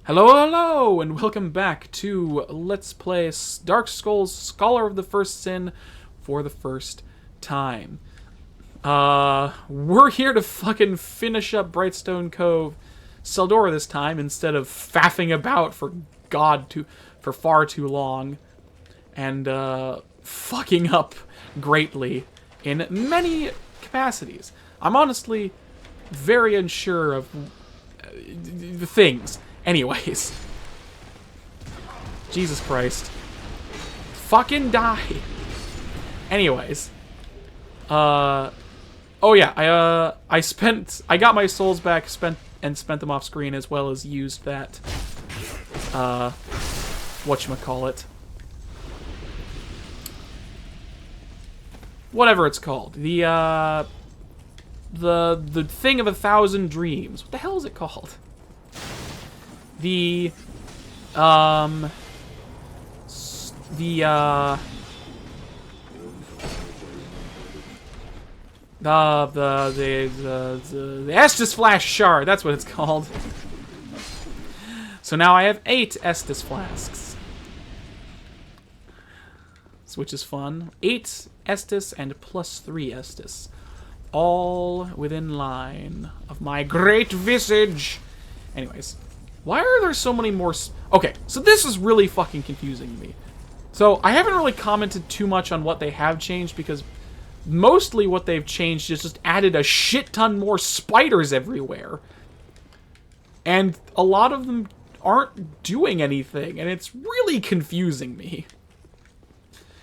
Hello, hello, and welcome back to Let's Play Dark Souls Scholar of the First Sin for the first time. We're here to fucking finish up Brightstone Cove Seldora this time instead of faffing about for far too long and, fucking up greatly in many capacities. I'm honestly very unsure of the things. Anyways. Jesus Christ. Fucking die. Anyways. Oh yeah, I got my souls back, spent them off screen, as well as used that, whatchamacallit. Whatever it's called. The thing of 1,000 dreams. What the hell is it called? The Estus Flask Shard, that's what it's called. So now I have 8 Estus Flasks. Which is fun. 8 Estus and plus 3 Estus. All within line of my great visage. Anyways. Why are there so many more... Okay, so this is really fucking confusing me. So, I haven't really commented too much on what they have changed, because mostly what they've changed is just added a shit ton more spiders everywhere. And a lot of them aren't doing anything, and it's really confusing me.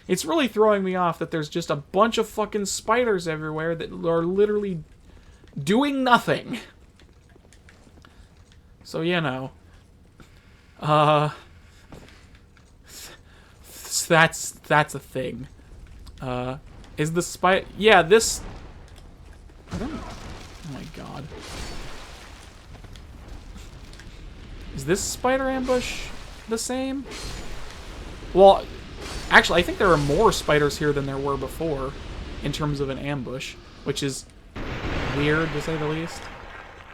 It's really throwing me off that there's just a bunch of fucking spiders everywhere that are literally doing nothing. So, you know, that's a thing. Is the spider... Yeah, this... I don't... Oh my god. Is this spider ambush the same? Well, actually, I think there are more spiders here than there were before, in terms of an ambush, which is weird, to say the least.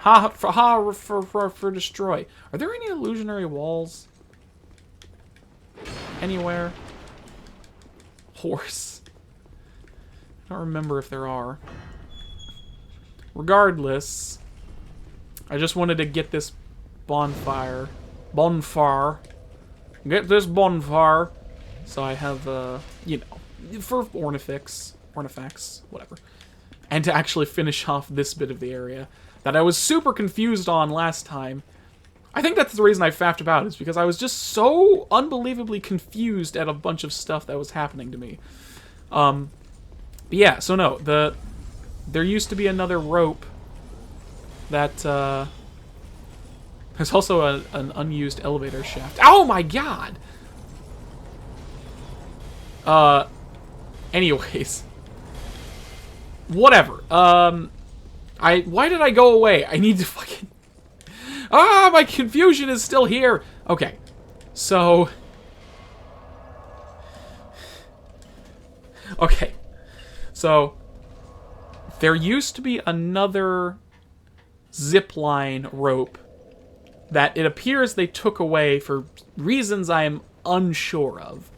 For destroy. Are there any illusionary walls? Anywhere? Horse. I don't remember if there are. Regardless, I just wanted to get this bonfire. Get this bonfire. So I have, you know, for artifacts, whatever. And to actually finish off this bit of the area that I was super confused on last time. I think that's the reason I faffed about, is because I was just so unbelievably confused at a bunch of stuff that was happening to me. But yeah, so no, there used to be another rope that, there's also an unused elevator shaft. Oh my god! Anyways. Whatever, why did I go away? I need to fucking... Ah, my confusion is still here! Okay, so... Okay, so... There used to be another zipline rope that it appears they took away for reasons I am unsure of.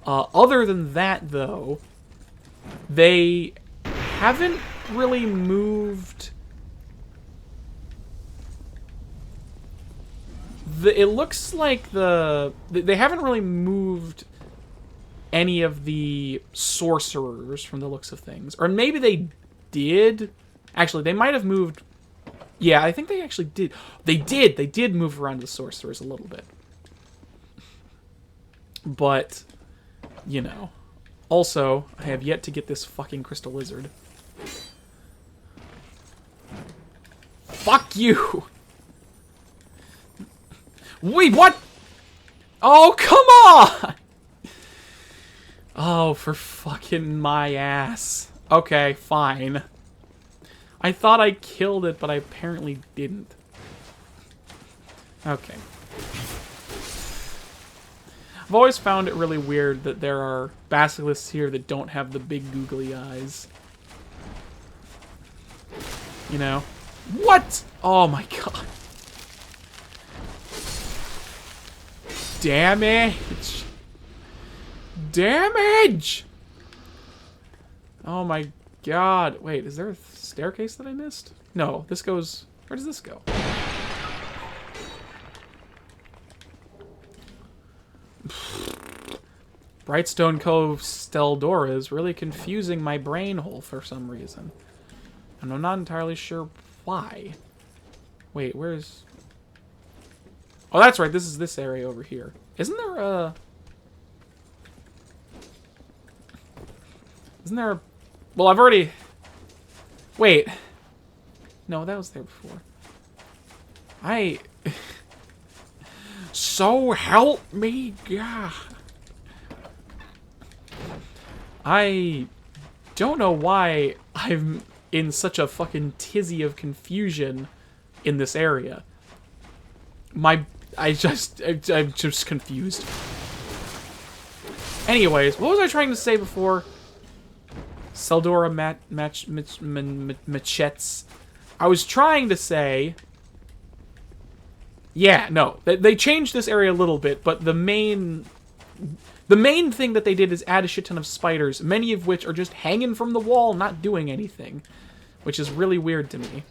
Other than that, though, they haven't really moved... It looks like they haven't really moved any of the sorcerers from the looks of things. Or maybe they did. Actually, they might have moved... Yeah, I think they actually did. They did move around the sorcerers a little bit. But, you know. Also, I have yet to get this fucking crystal lizard. Fuck you! Wait, what? Oh, come on! Oh, for fucking my ass. Okay, fine. I thought I killed it, but I apparently didn't. Okay. I've always found it really weird that there are basilisks here that don't have the big googly eyes. You know? What? Oh my god. Damage! Damage! Oh my god. Wait, is there a staircase that I missed? No, this goes... Where does this go? Brightstone Cove Steldora is really confusing my brain hole for some reason. And I'm not entirely sure why. Wait, where's... Oh, that's right. This is this area over here. Isn't there a... Isn't there a... Well, I've already... Wait. No, that was there before. So help me, God. I don't know why I'm in such a fucking tizzy of confusion in this area. I'm just confused. Anyways, what was I trying to say before? Seldora machetes. I was trying to say... Yeah, no. They changed this area a little bit, but the main thing that they did is add a shit ton of spiders, many of which are just hanging from the wall, not doing anything. Which is really weird to me.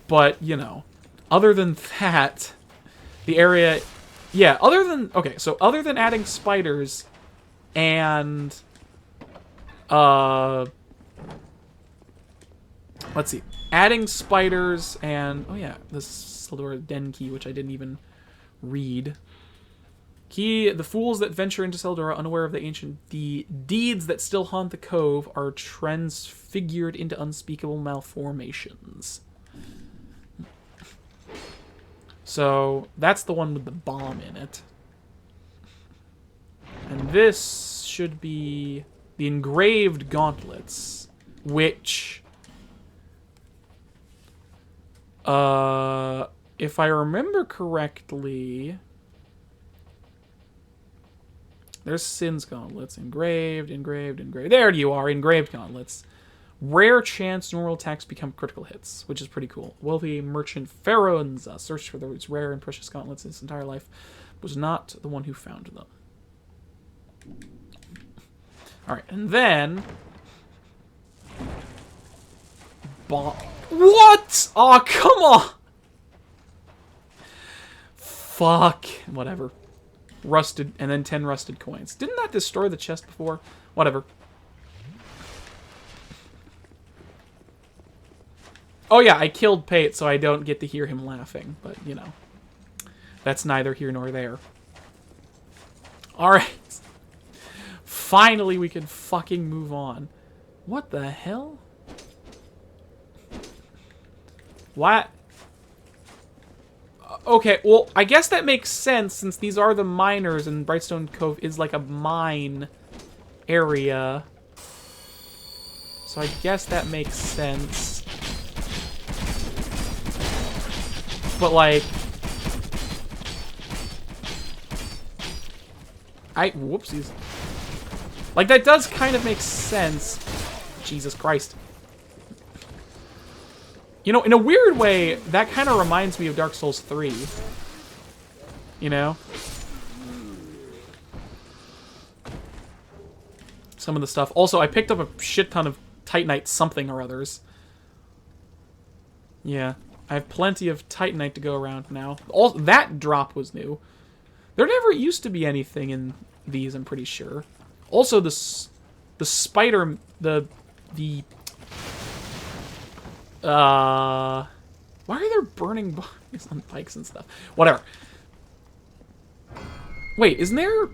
But, you know. Other than that, the area... Yeah, other than... Okay, so other than adding spiders and... Let's see. Adding spiders and... Oh yeah, this Seldora Den key, which I didn't even read. Key, the fools that venture into Seldora unaware of the deeds that still haunt the cove are transfigured into unspeakable malformations. So, that's the one with the bomb in it. And this should be the engraved gauntlets, which... if I remember correctly... There's Sin's gauntlets. Engraved. There you are, engraved gauntlets. Rare chance normal attacks become critical hits, which is pretty cool. Wealthy merchant Pharaoh's searched for those rare and precious gauntlets his entire life, was not the one who found them. Alright, and then... What? Oh, come on! Fuck. Whatever. Rusted, and then 10 rusted coins. Didn't that destroy the chest before? Whatever. Oh yeah, I killed Pate, so I don't get to hear him laughing. But, you know. That's neither here nor there. Alright. Finally, we can fucking move on. What the hell? What? Okay, well, I guess that makes sense since these are the miners and Brightstone Cove is like a mine area. So I guess that makes sense. But like... Whoopsies. Like, that does kind of make sense. Jesus Christ. You know, in a weird way, that kind of reminds me of Dark Souls 3. You know? Some of the stuff. Also, I picked up a shit ton of Titanite something or others. Yeah. I have plenty of Titanite to go around now. Also, that drop was new. There never used to be anything in these, I'm pretty sure. Also, the spider... Why are there burning bodies on bikes and stuff? Whatever. Wait, isn't there...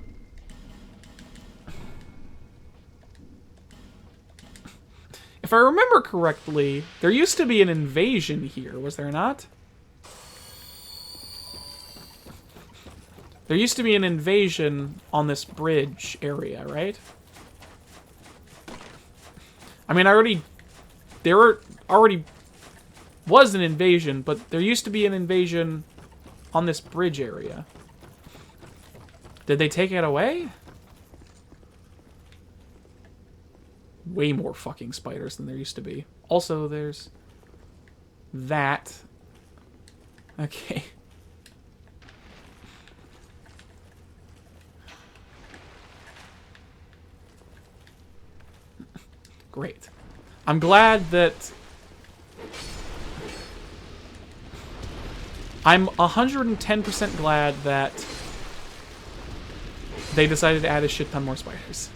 If I remember correctly, there used to be an invasion here, was there not? There used to be an invasion on this bridge area, right? I mean, there already was an invasion, but there used to be an invasion on this bridge area. Did they take it away? Way more fucking spiders than there used to be. Also, there's that. Okay. Great. I'm glad that... I'm 110% glad that they decided to add a shit ton more spiders.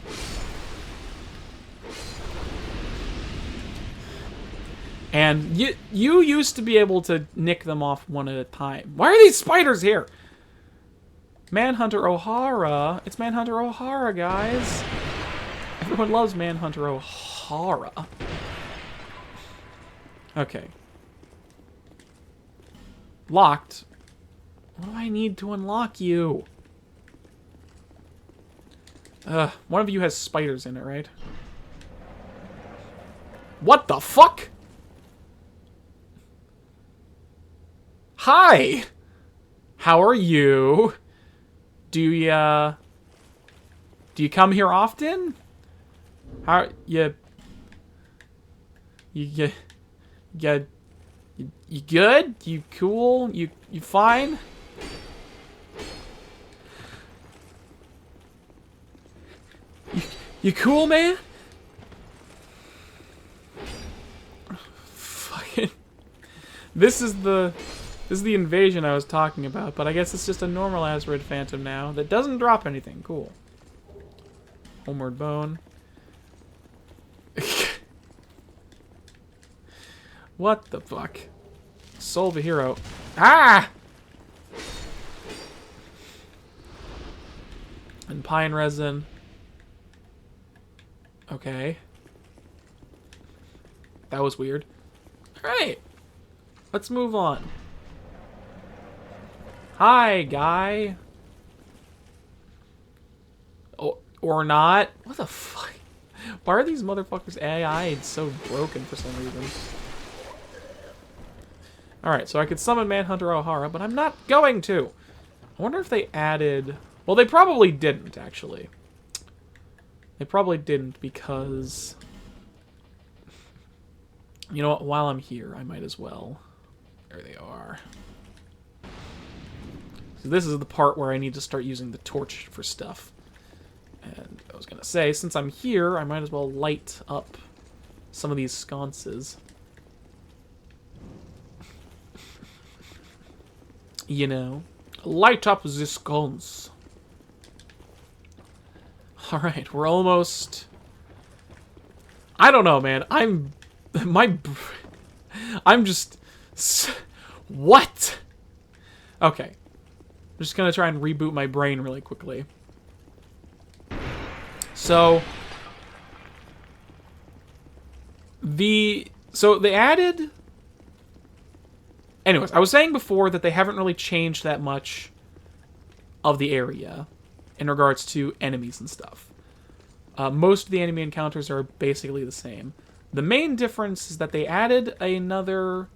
And you used to be able to nick them off one at a time. Why are these spiders here? Manhunter O'Hara. It's Manhunter O'Hara, guys. Everyone loves Manhunter O'Hara. Okay. Locked. What do I need to unlock you? One of you has spiders in it, right? What the fuck? Hi! How are you? Do you come here often? How you good? You cool? You fine? You cool, man? Fucking. This is the invasion I was talking about, but I guess it's just a normal Azrid Phantom now that doesn't drop anything. Cool. Homeward Bone. What the fuck? Soul of a hero. Ah! And pine resin. Okay. That was weird. Alright. Let's move on. Hi, guy. Oh, or not. What the fuck? Why are these motherfuckers AI'd so broken for some reason? Alright, so I could summon Manhunter O'Hara, but I'm not going to. I wonder if they added... Well, they probably didn't, actually. They probably didn't because... You know what? While I'm here, I might as well. There they are. So this is the part where I need to start using the torch for stuff. And I was going to say, since I'm here, I might as well light up some of these sconces. You know, light up the sconce. Alright, we're almost... I don't know, man. I'm just... What? Okay. I'm just gonna try and reboot my brain really quickly. So... So they added... Anyways, I was saying before that they haven't really changed that much of the area in regards to enemies and stuff. Most of the enemy encounters are basically the same. The main difference is that they added another...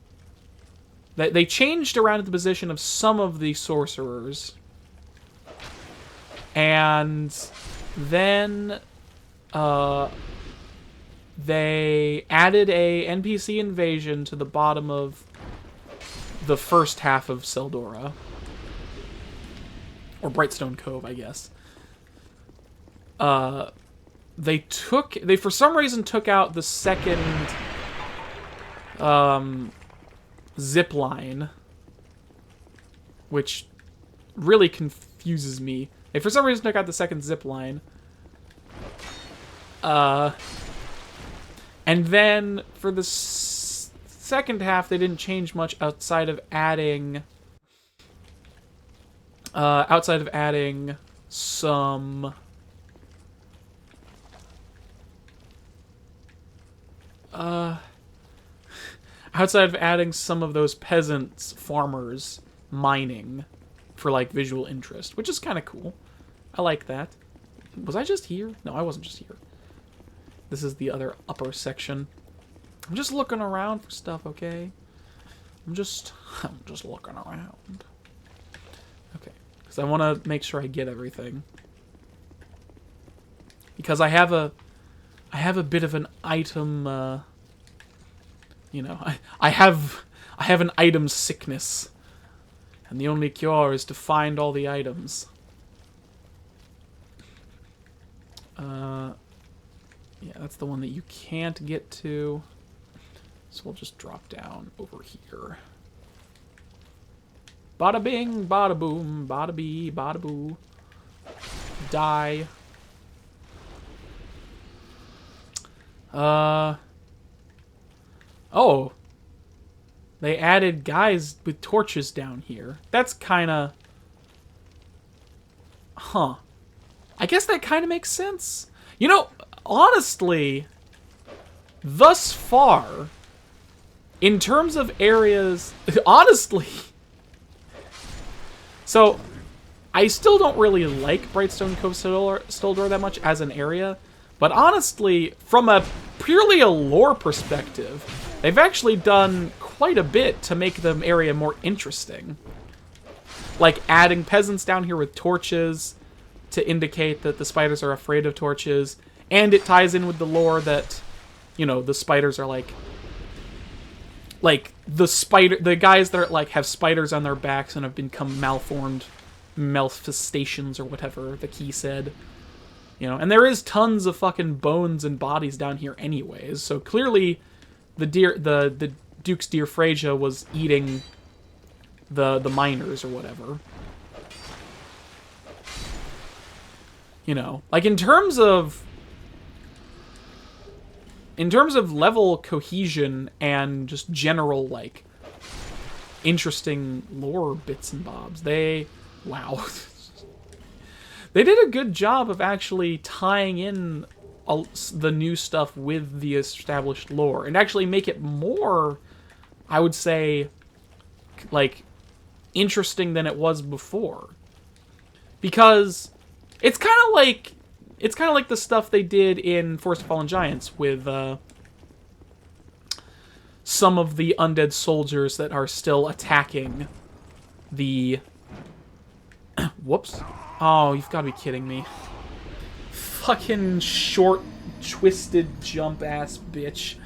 They changed around the position of some of the sorcerers. And then they added a NPC invasion to the bottom of the first half of Seldora. Or Brightstone Cove, I guess. They for some reason took out the second zip line, which really confuses me. They for some reason took out the second zip line. And then for the second half, they didn't change much outside of adding some outside of adding some of those peasants, farmers, mining for, like, visual interest, which is kind of cool. I like that. Was I just here? No, I wasn't just here. This is the other upper section. I'm just looking around for stuff, okay? I'm just looking around. Okay, because I want to make sure I get everything. Because I have a bit of an item, you know, I have an item sickness. And the only cure is to find all the items. Yeah, that's the one that you can't get to. So we'll just drop down over here. Bada bing, bada boom, bada bee, bada boo. Die. Oh. They added guys with torches down here. That's kinda... Huh. I guess that kinda makes sense. You know, honestly, thus far, in terms of areas... Honestly... So, I still don't really like Brightstone Cove Stoldor that much as an area, but honestly, from a purely a lore perspective, they've actually done quite a bit to make the area more interesting. Like adding peasants down here with torches to indicate that the spiders are afraid of torches, and it ties in with the lore that, you know, the spiders are like the guys that are, like, have spiders on their backs and have become malformed malfestations or whatever the key said. You know, and there is tons of fucking bones and bodies down here anyways, so clearly the Duke's Deer Phrasia was eating the miners or whatever. You know, like in terms of level cohesion and just general, like, interesting lore bits and bobs, wow. They did a good job of actually tying in the new stuff with the established lore, and actually make it more, I would say, like, interesting than it was before. Because it's kind of like the stuff they did in Forest of Fallen Giants with some of the undead soldiers that are still attacking the... Whoops. Oh, you've got to be kidding me. Fucking short, twisted jump-ass bitch.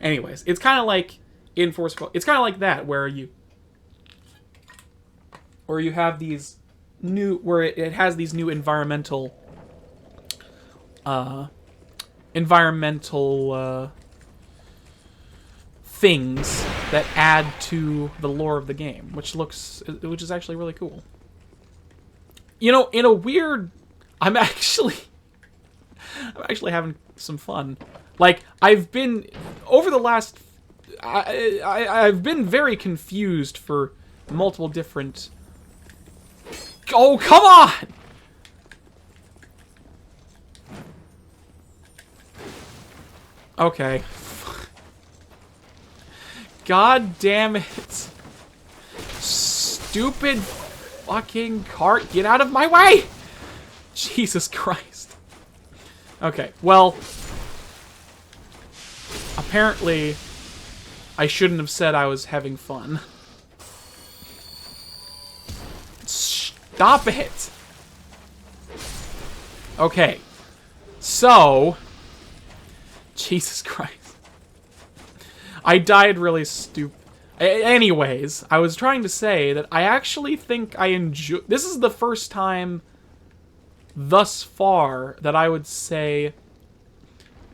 Anyways, it's kind of like in Forest of Fallen... It's kind of like that, where you have these new... Where it has these new environmental things that add to the lore of the game, which is actually really cool. You know, in a weird, I'm actually having some fun. Like, I've been over the last, I've been very confused for multiple different. Oh, come on! Okay. God damn it. Stupid fucking cart. Get out of my way! Jesus Christ. Okay, well, apparently I shouldn't have said I was having fun. Stop it! Okay. So... Jesus Christ. I died really stupid. Anyways, I was trying to say that I actually think I enjoy... This is the first time thus far that I would say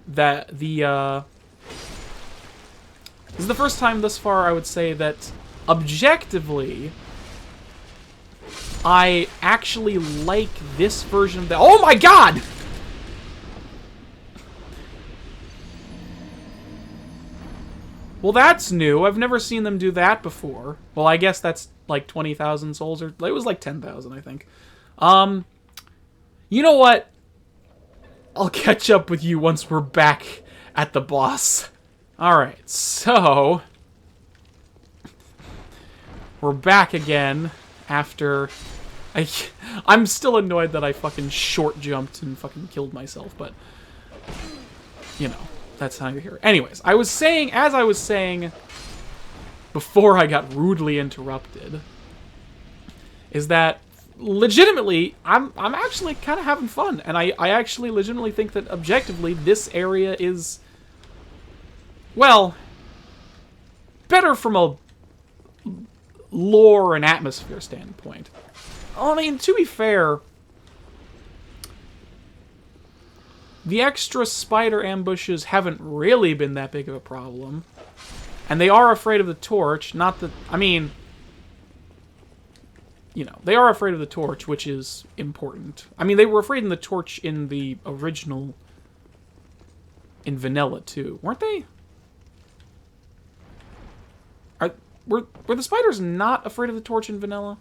that the... This is the first time thus far I would say that objectively I actually like this version of the... Oh my god! Well, that's new. I've never seen them do that before. Well, I guess that's like 20,000 souls, or it was like 10,000, I think. You know what? I'll catch up with you once we're back at the boss. Alright, so... We're back again after... I'm still annoyed that I fucking short jumped and fucking killed myself, but... You know. That's neither here. Anyways, as I was saying before I got rudely interrupted, is that legitimately I'm actually kind of having fun, and I actually legitimately think that objectively this area is, well, better from a lore and atmosphere standpoint. I mean, to be fair, the extra spider ambushes haven't really been that big of a problem. And they are afraid of the torch, not the... I mean... You know, they are afraid of the torch, which is important. I mean, they were afraid of the torch in the original... In vanilla, too. Weren't they? Were the spiders not afraid of the torch in vanilla?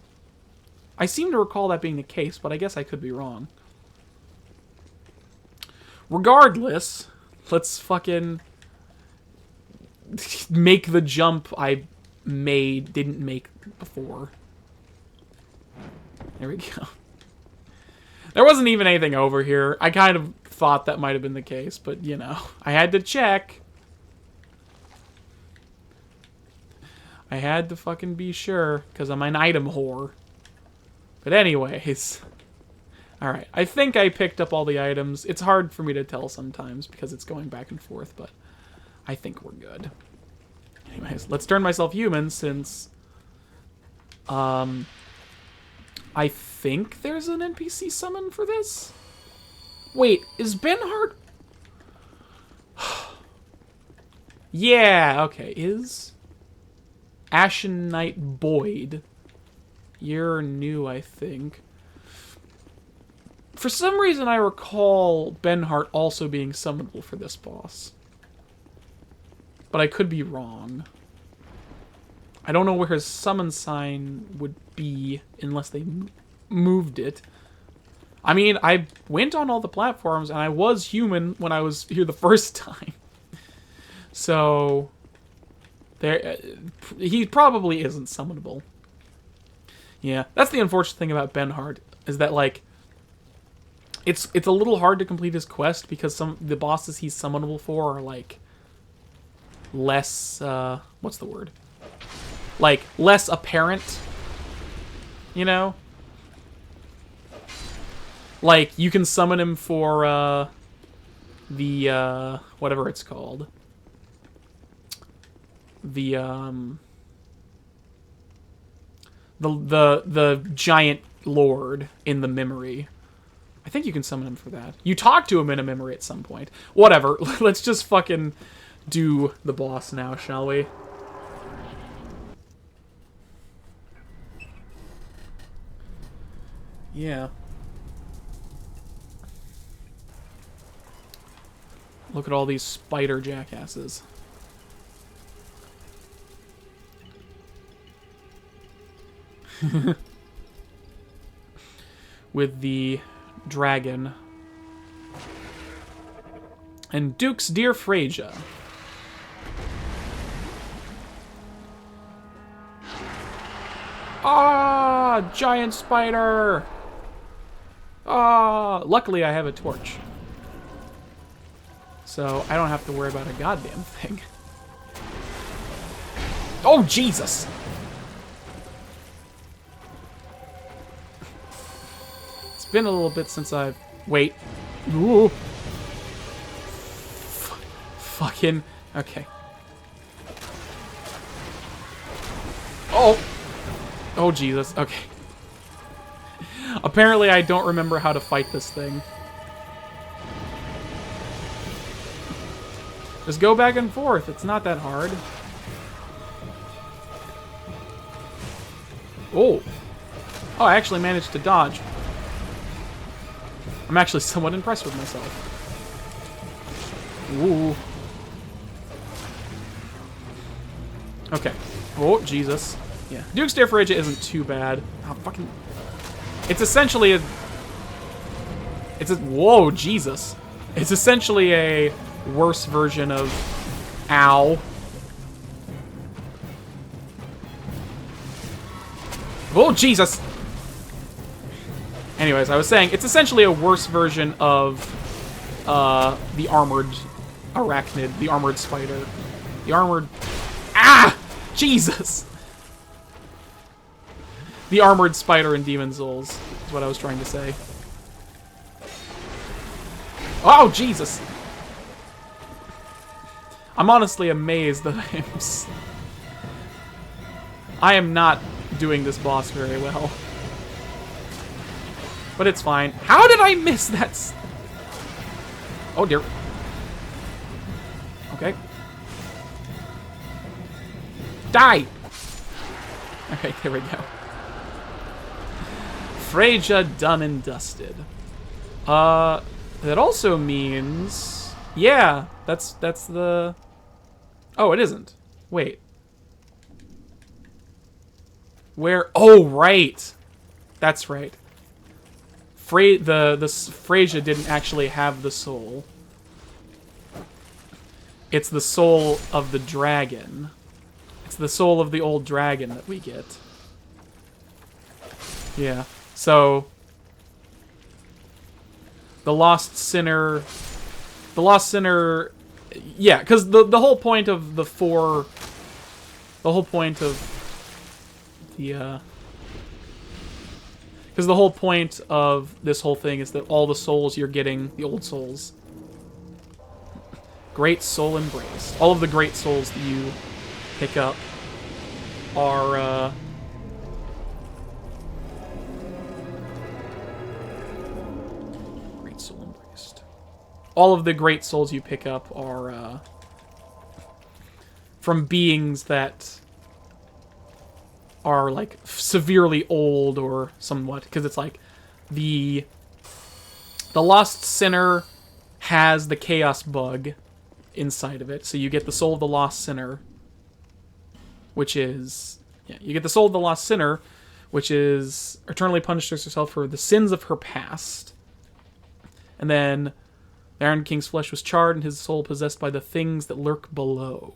I seem to recall that being the case, but I guess I could be wrong. Regardless, let's fucking make the jump I didn't make before. There we go. There wasn't even anything over here. I kind of thought that might have been the case, but, you know, I had to check. I had to fucking be sure, because I'm an item whore. But anyways... Alright, I think I picked up all the items. It's hard for me to tell sometimes, because it's going back and forth, but I think we're good. Anyways, let's turn myself human, since... I think there's an NPC summon for this? Wait, is Benhart... Yeah, okay, is... Ashen Knight Boyd. You're new, I think. For some reason, I recall Benhart also being summonable for this boss. But I could be wrong. I don't know where his summon sign would be unless they moved it. I mean, I went on all the platforms, and I was human when I was here the first time. So... he probably isn't summonable. Yeah, that's the unfortunate thing about Benhart, is that, like, it's a little hard to complete his quest because the bosses he's summonable for are, like, less, what's the word? Like, less apparent, you know? Like, you can summon him for, the, whatever it's called. The giant lord in the memory. I think you can summon him for that. You talk to him in a memory at some point. Whatever. Let's just fucking do the boss now, shall we? Yeah. Look at all these spider jackasses. With the dragon. And Duke's Dear Freja. Ah, giant spider! Ah, luckily I have a torch. So I don't have to worry about a goddamn thing. Oh, Jesus! It's been a little bit since I've... Wait. Ooh. Fucking... Okay. Oh! Oh, Jesus. Okay. Apparently I don't remember how to fight this thing. Just go back and forth. It's not that hard. Oh. Oh, I actually managed to dodge. I'm actually somewhat impressed with myself. Ooh. Okay. Oh, Jesus. Yeah. Duke's Dear Freja isn't too bad. Oh, fucking... It's essentially a... It's a... Whoa, Jesus. It's essentially a worse version of... Ow. Oh, Jesus! Anyways, I was saying, it's essentially a worse version of the armored arachnid, the armored spider. The armored... Ah! Jesus! The armored spider in Demon's Souls is what I was trying to say. Oh, Jesus! I'm honestly amazed that I am not doing this boss very well. But it's fine. How did I miss that? Oh, dear. Okay. Die! Okay, there we go. Freyja done and dusted. That also means... Yeah, that's the... Oh, it isn't. Wait. Where? Oh, right! That's right. Freyja didn't actually have the soul. It's the soul of the dragon. It's the soul of the old dragon that we get. Yeah. So the lost sinner. Yeah, because the whole point of the four. The whole point of the. Because the whole point of this whole thing is that all the souls you're getting, the old souls. Great soul embrace. All of the great souls that you pick up are, Great soul embraced. All of the great souls you pick up are, from beings that are, like, severely old or somewhat. Because it's like, the Lost Sinner has the Chaos Bug inside of it. So you get the soul of the Lost Sinner, which is... Yeah, you get the soul of the Lost Sinner, which is eternally punishes herself for the sins of her past. And then the Iron King's flesh was charred and his soul possessed by the things that lurk below.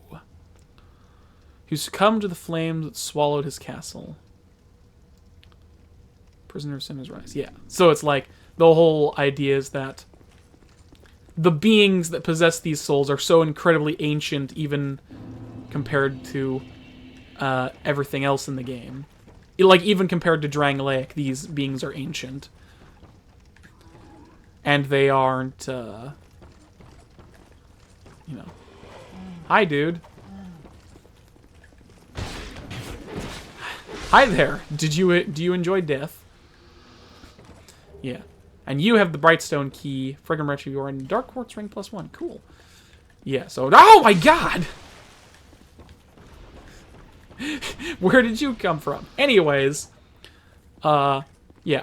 Who succumbed to the flames that swallowed his castle. Prisoner of Sinners Rise. Yeah. So it's like, the whole idea is that the beings that possess these souls are so incredibly ancient, even compared to everything else in the game. Like, even compared to Drangleic, these beings are ancient. And they aren't, you know... Hi, dude. Hi there. Do you enjoy death? Yeah. And you have the Brightstone key, Frigum Retrior, and Dark Quartz Ring +1. Cool. Yeah, so... Oh my god! Where did you come from? Anyways, yeah,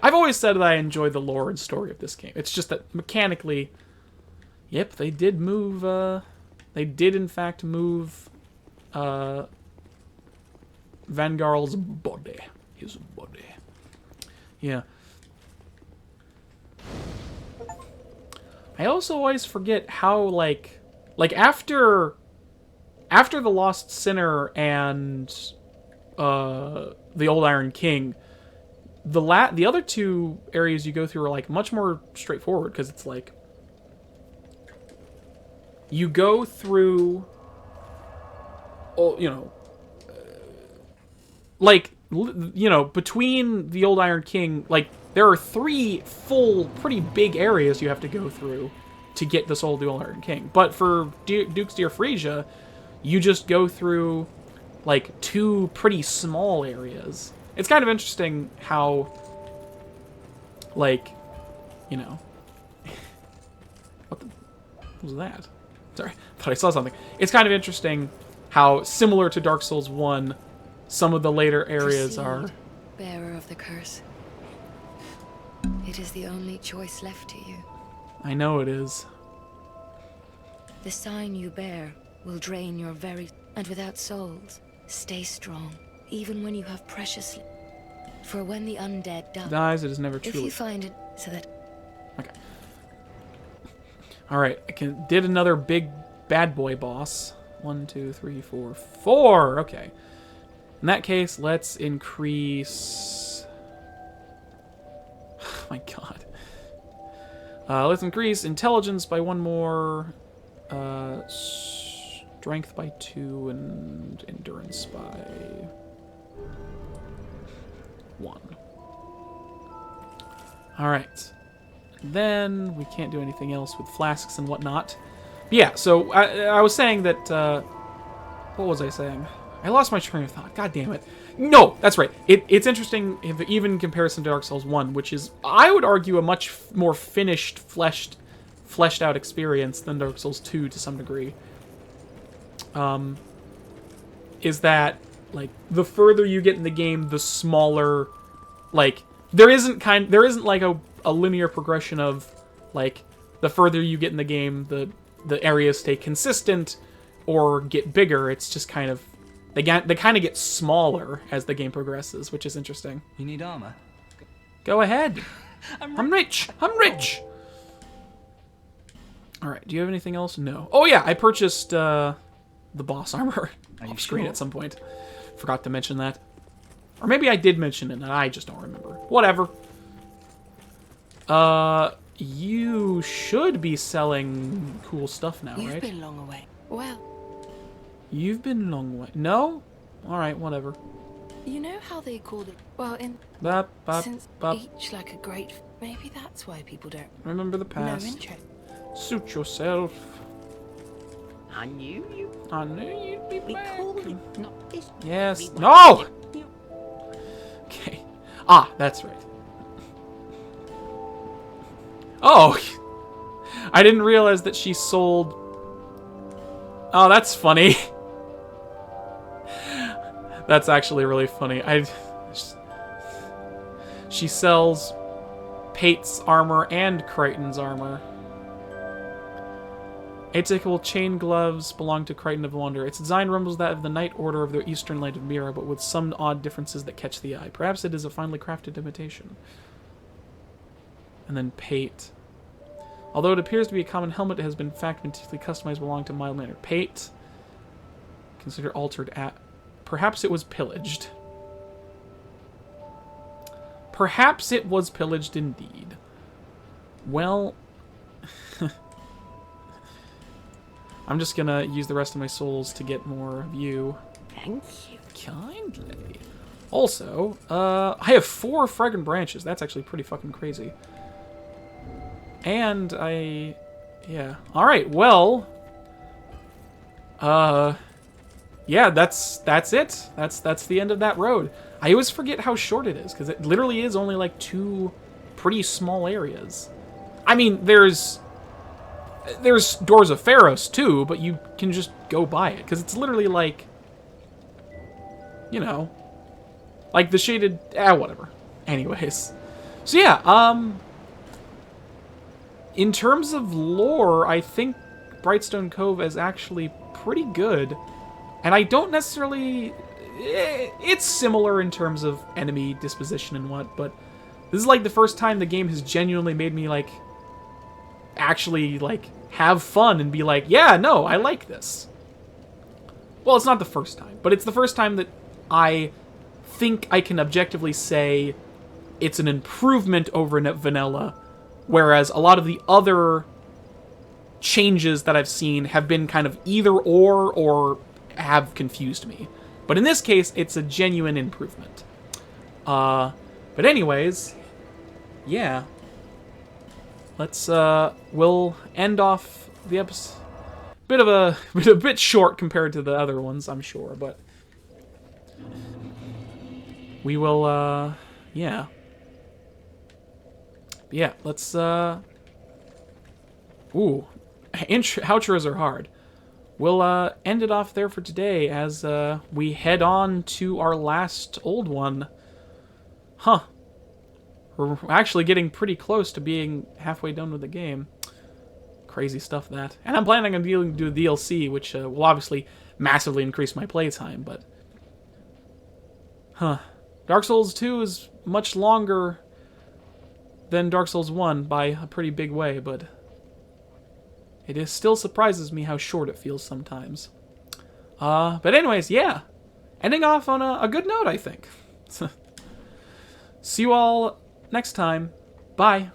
I've always said that I enjoy the lore and story of this game. It's just that mechanically, yep, they did move, they did in fact move, Vangarl's body. His body. Yeah. I also always forget how, like after the Lost Sinner and the Old Iron King, the other two areas you go through are like much more straightforward, because it's like you go through, you know, like, you know, between the Old Iron King, like, there are 3 full, pretty big areas you have to go through to get the soul of the Old Iron King. But for Duke's Dear Freyja, you just go through, like, 2 pretty small areas. It's kind of interesting how, like, you know... What was that? Sorry, thought I saw something. It's kind of interesting how, similar to Dark Souls 1, some of the later areas are... Bearer of the curse. It is the only choice left to you. I know it is. The sign you bear will drain your very... And without souls, stay strong, even when you have precious... For when the undead dies, it is never If truly... you find it so that... Okay. Alright, did another big bad boy boss. 1, 2, 3, 4, 4! Okay. In that case, let's increase... Oh my god. Let's increase intelligence by 1 more, strength by 2, and endurance by 1. Alright. Then we can't do anything else with flasks and whatnot. But yeah, so I was saying that, what was I saying? I lost my train of thought. God damn it. No, that's right. It's interesting, even in comparison to Dark Souls 1, which is, I would argue, a much more finished, fleshed fleshed out experience than Dark Souls 2 to some degree. Is that, like, the further you get in the game, the smaller, like, there isn't like a linear progression of, like, the further you get in the game, the areas stay consistent or get bigger. It's just kind of, they kind of get smaller as the game progresses, which is interesting. You need armor? Go ahead. I'm rich. I'm rich. All right. Do you have anything else? No. Oh yeah, I purchased the boss armor off screen sure? at some point. Forgot to mention that, or maybe I did mention it and I just don't remember. Whatever. You should be selling cool stuff now, right? You've been long away. Well, You've been long way. No? All right. Whatever. you know how they called it? Well, in Bop, bop, since bop. each like a great. Maybe that's why people don't. Remember the No past. interest. Suit yourself. I knew you. I knew you'd be We back. called it not this. Yes. We No! wanted it. Okay. Ah, that's right. Oh! I didn't realize that she sold... Oh, that's funny. That's actually really funny. She sells Pate's armor and Crichton's armor. Atypical chain gloves belong to Crichton of Wonder. Its design resembles that of the Knight Order of the Eastern Light of Mira, but with some odd differences that catch the eye. Perhaps it is a finely crafted imitation. And then Pate. Although it appears to be a common helmet, it has been in fact meticulously customized to belong to mild manner. Pate. Consider altered at... Perhaps it was pillaged. Perhaps it was pillaged indeed. Well... I'm just gonna use the rest of my souls to get more of you. Thank you. Kindly. Also, I have 4 fragrant branches. That's actually pretty fucking crazy. And yeah. Alright, well... yeah, that's it. That's the end of that road. I always forget how short it is, because it literally is only like 2 pretty small areas. I mean, there's Doors of Pharos too, but you can just go by it, because it's literally like, you know, like the shaded, whatever. Anyways. So yeah, in terms of lore, I think Brightstone Cove is actually pretty good. And I don't necessarily... It's similar in terms of enemy disposition and what, but this is like the first time the game has genuinely made me, like, actually, like, have fun and be like, yeah, no, I like this. Well, it's not the first time, but it's the first time that I think I can objectively say it's an improvement over vanilla, whereas a lot of the other changes that I've seen have been kind of either or have confused me. But in this case, it's a genuine improvement. But anyways, yeah. Let's, we'll end off the episode. A bit short compared to the other ones, I'm sure, but we will, yeah. Yeah, let's, ooh, outros are hard. We'll, end it off there for today as, we head on to our last old one. Huh. We're actually getting pretty close to being halfway done with the game. Crazy stuff, that. And I'm planning on do DLC, which, will obviously massively increase my playtime, but... Huh. Dark Souls 2 is much longer than Dark Souls 1 by a pretty big way, but... It still surprises me how short it feels sometimes. But anyways, yeah. Ending off on a good note, I think. See you all next time. Bye.